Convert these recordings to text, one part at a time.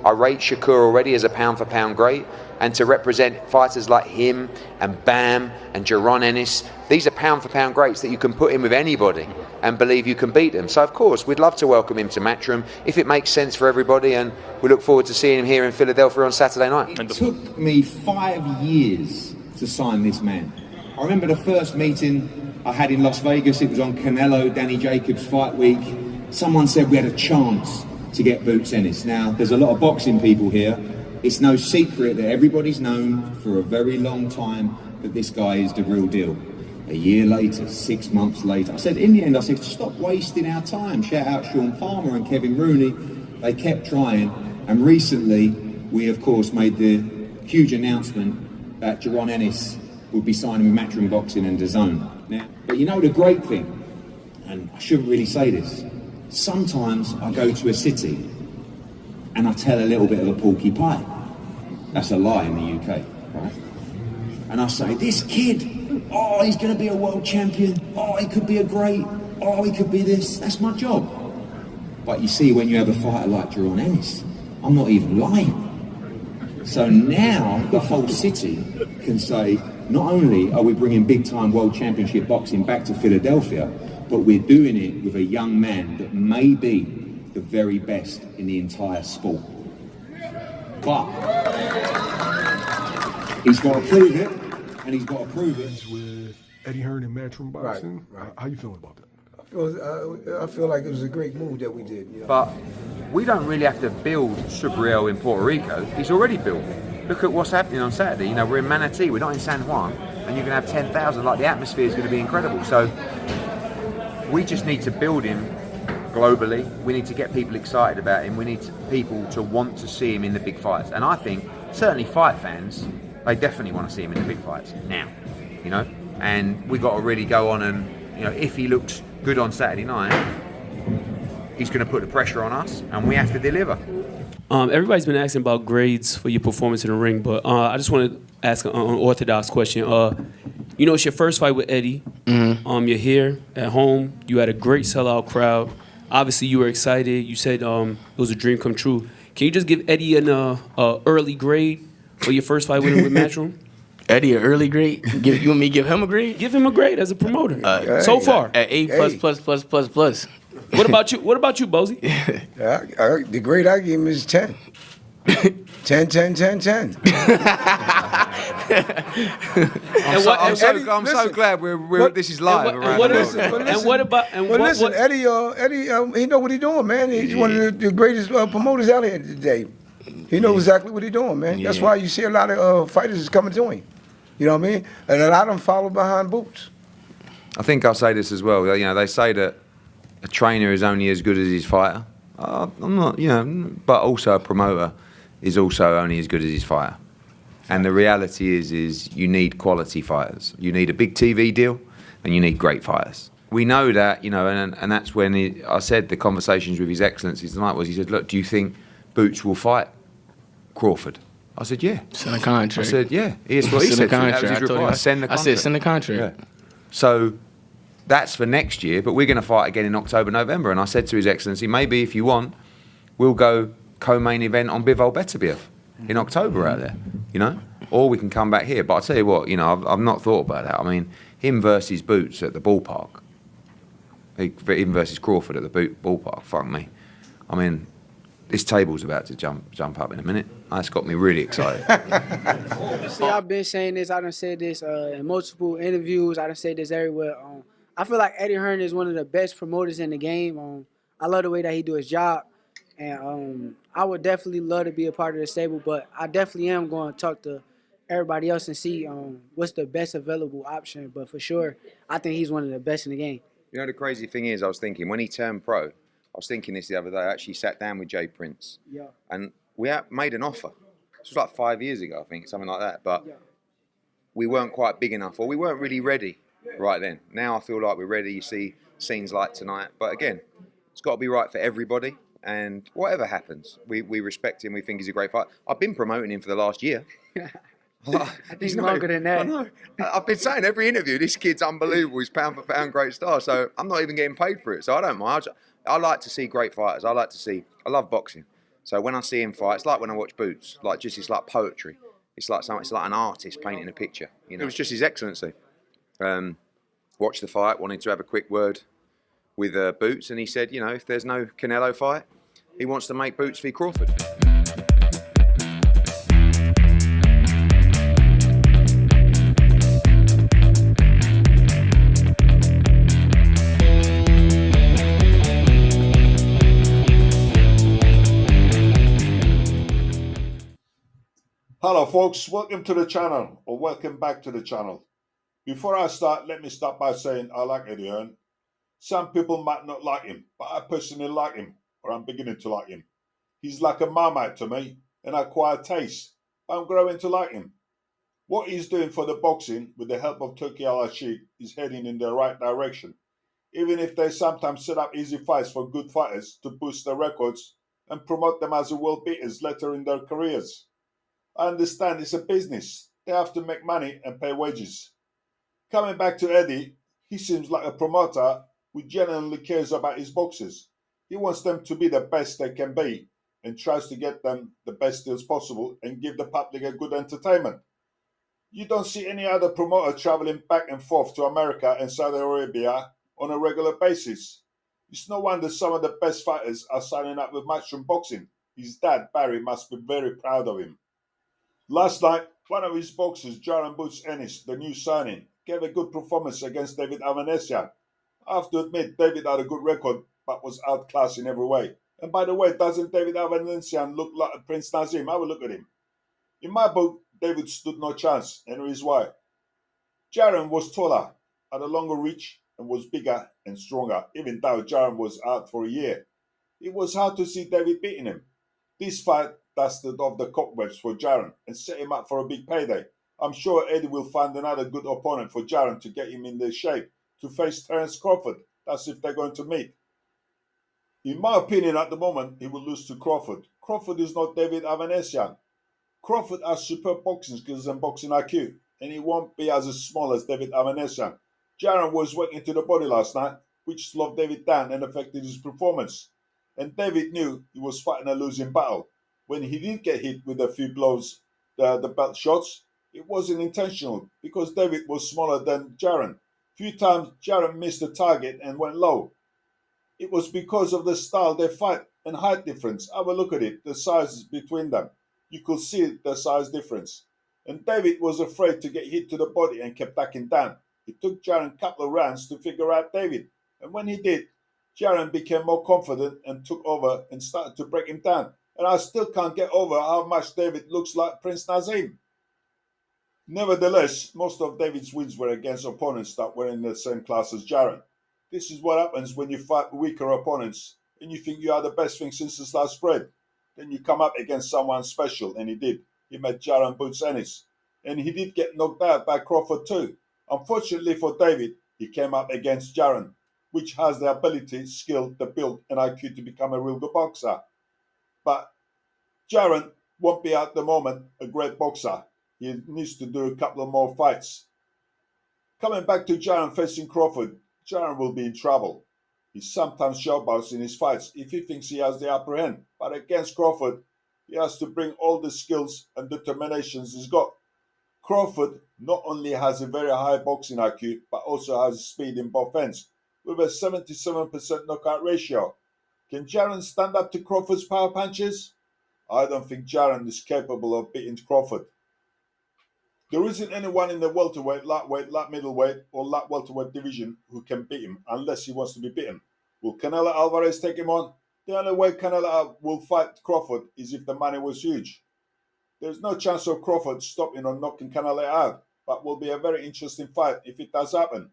I rate Shakur already as a pound-for-pound great, and to represent fighters like him and Bam and Jaron Ennis, these are pound-for-pound greats that you can put in with anybody and believe you can beat them. So, of course, we'd love to welcome him to Matchroom if it makes sense for everybody, and we look forward to seeing him here in Philadelphia on Saturday night. It took me 5 years to sign this man. I remember the first meeting I had in Las Vegas. It was on Canelo, Danny Jacobs fight week. Someone said we had a chance to get Boots Ennis. Now, there's a lot of boxing people here. It's no secret that everybody's known for a very long time that this guy is the real deal. A year later, 6 months later, I said, in the end, I said, stop wasting our time. Shout out Sean Palmer and Kevin Rooney. They kept trying. And recently, we, of course, made the huge announcement that Jaron Ennis would be signing with Matchroom Boxing and DAZN. Now, but you know the great thing, and I shouldn't really say this, sometimes I go to a city and I tell a little bit of a porky pie. That's a lie in the UK, right? And I say, this kid, oh, he's going to be a world champion. Oh, he could be a great. Oh, he could be this. That's my job. But you see, when you have a fighter like Jaron Ennis, I'm not even lying. So now the whole city can say, not only are we bringing big-time world championship boxing back to Philadelphia, but we're doing it with a young man that may be the very best in the entire sport. But he's got to prove it, and he's got to prove it. With Eddie Hearn and Matchroom Boxing, right. How you feeling about that? I feel like it was a great move that we did. You know? But we don't really have to build Subriel in Puerto Rico. He's already built. Look at what's happening on Saturday. You know, we're in Manatee, we're not in San Juan, and you're going to have 10,000. Like, the atmosphere is going to be incredible. So we just need to build him globally. We need to get people excited about him. We need people to want to see him in the big fights. And I think certainly fight fans, they definitely want to see him in the big fights now. You know, and we got to really go on and, you know, if he looks good on Saturday night, he's going to put the pressure on us, and we have to deliver. Everybody's been asking about grades for your performance in the ring, but I just want to ask an unorthodox question. You know, it's your first fight with Eddie. Mm-hmm. You're here at home. You had a great sellout crowd. Obviously, you were excited. You said it was a dream come true. Can you just give Eddie an early grade for your first fight with him with Matchroom? Eddie, an early grade? You want me to give him a grade? Give him a grade as a promoter. So far. At A+++++. What about you? What about you, Bozy? The grade I give him is 10. 10, 10, 10, 10. I'm so glad this is live around the world. Listen, Eddie, he know what he's doing, man. He's one of the greatest promoters out here today. He knows exactly what he's doing, man. That's why you see a lot of fighters is coming to him. You know what I mean? And a lot of them follow behind Boots. I think I'll say this as well. You know, they say that a trainer is only as good as his fighter. I'm not, you know, but also a promoter is also only as good as his fighter. And the reality is you need quality fighters. You need a big TV deal, and you need great fighters. We know that, you know, and that's when I said the conversations with His Excellency tonight was, he said, look, do you think Boots will fight Crawford? I said, yeah. Send a contract. I said, yeah. Here's what he said. That was his reply. Send the contract. I said, send the contract. Yeah. So that's for next year, but we're going to fight again in October, November. And I said to His Excellency, maybe if you want, we'll go co-main event on Bivol Beterbiev in October out there, you know? Or we can come back here. But I'll tell you what, you know, I've not thought about that. I mean, him versus Boots at the ballpark, him versus Crawford at the ballpark, fuck me. I mean, this table's about to jump up in a minute. That's got me really excited. See, I've been saying this. I done said this in multiple interviews. I done said this everywhere. I feel like Eddie Hearn is one of the best promoters in the game. I love the way that he do his job. And I would definitely love to be a part of the stable, but I definitely am going to talk to everybody else and see what's the best available option. But for sure, I think he's one of the best in the game. You know, the crazy thing is, I was thinking, when he turned pro, I was thinking this the other day, I actually sat down with Jay Prince. Yeah. And we made an offer. This was like 5 years ago, I think, something like that. But we weren't quite big enough, or we weren't really ready right then. Now I feel like we're ready. You see scenes like tonight. But again, it's got to be right for everybody. And whatever happens, we respect him. We think he's a great fighter. I've been promoting him for the last year. I think longer than that. I know. I've been saying every interview, this kid's unbelievable. He's pound for pound great star. So I'm not even getting paid for it. So I don't mind. I like to see great fighters. I love boxing. So when I see him fight, it's like when I watch Boots. It's like poetry. It's like an artist painting a picture. You know, it was just His Excellency. Watched the fight, wanted to have a quick word with Boots, and he said, you know, if there's no Canelo fight, he wants to make Boots v Crawford. Hello folks, welcome to the channel, or welcome back to the channel. Before I start, let me start by saying I like Eddie Hearn. Some people might not like him, but I personally like him, or I'm beginning to like him. He's like a Marmite to me, and I acquire taste, but I'm growing to like him. What he's doing for the boxing, with the help of Turki Al-Rashid, is heading in the right direction. Even if they sometimes set up easy fights for good fighters to boost their records and promote them as world beaters later in their careers. I understand it's a business. They have to make money and pay wages. Coming back to Eddie, he seems like a promoter who genuinely cares about his boxers. He wants them to be the best they can be and tries to get them the best deals possible and give the public a good entertainment. You don't see any other promoter traveling back and forth to America and Saudi Arabia on a regular basis. It's no wonder some of the best fighters are signing up with Matchroom Boxing. His dad, Barry, must be very proud of him. Last night, one of his boxers, Jaron Ennis, the new signing, gave a good performance against David Avanesyan. I have to admit, David had a good record, but was outclassed in every way. And by the way, doesn't David Avanesyan look like a Prince Nazim? Have a look at him. In my book, David stood no chance, and here is why. Jaron was taller, had a longer reach, and was bigger and stronger, even though Jaron was out for a year. It was hard to see David beating him. This fight dusted off the cobwebs for Jaron and set him up for a big payday. I'm sure Eddie will find another good opponent for Jaron to get him in the shape to face Terence Crawford. That's if they're going to meet. In my opinion, at the moment, he will lose to Crawford. Crawford is not David Avanesyan. Crawford has superb boxing skills and boxing IQ, and he won't be as small as David Avanesyan. Jaron was working to the body last night, which slowed David down and affected his performance. And David knew he was fighting a losing battle. When he did get hit with a few blows, the belt shots, it wasn't intentional because David was smaller than Jaron. Few times Jaron missed the target and went low. It was because of the style they fight and height difference. Have a look at it, the size between them. You could see the size difference. And David was afraid to get hit to the body and kept backing down. It took Jaron a couple of rounds to figure out David. And when he did, Jaron became more confident and took over and started to break him down. And I still can't get over how much David looks like Prince Nazim. Nevertheless, most of David's wins were against opponents that were in the same class as Jaron. This is what happens when you fight weaker opponents and you think you are the best thing since the sliced bread. Then you come up against someone special, and he did. He met Jaron Ennis. And he did get knocked out by Crawford too. Unfortunately for David, he came up against Jaron, which has the ability, skill, the build, and IQ to become a real good boxer. But Jaron won't be at the moment a great boxer. He needs to do a couple of more fights. Coming back to Jaron facing Crawford, Jaron will be in trouble. He sometimes showboats in his fights if he thinks he has the upper hand. But against Crawford, he has to bring all the skills and determinations he's got. Crawford not only has a very high boxing IQ, but also has speed in both ends, with a 77% knockout ratio. Can Jaron stand up to Crawford's power punches? I don't think Jaron is capable of beating Crawford. There isn't anyone in the welterweight, lightweight, light middleweight, or light welterweight division who can beat him unless he wants to be beaten. Will Canelo Alvarez take him on? The only way Canelo will fight Crawford is if the money was huge. There's no chance of Crawford stopping or knocking Canelo out, but will be a very interesting fight if it does happen.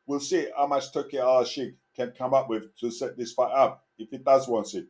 We'll see how much Turki Al-Rashid can come up with to set this fight up, if he does want it.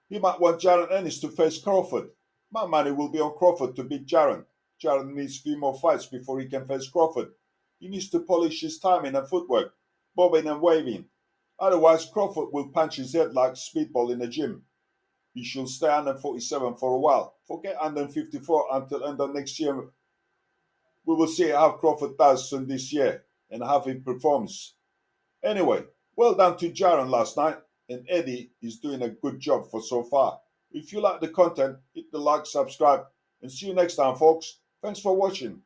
He might want Jaron Ennis to face Crawford. My money will be on Crawford to beat Jaron. Jaron needs a few more fights before he can face Crawford. He needs to polish his timing and footwork, bobbing and waving. Otherwise, Crawford will punch his head like speedball in the gym. He should stay under 47 for a while. Forget under 54 until end of next year. We will see how Crawford does soon this year and how he performs. Anyway, well done to Jaron last night, and Eddie is doing a good job for so far. If you like the content, hit the like, subscribe, and see you next time, folks. Thanks for watching.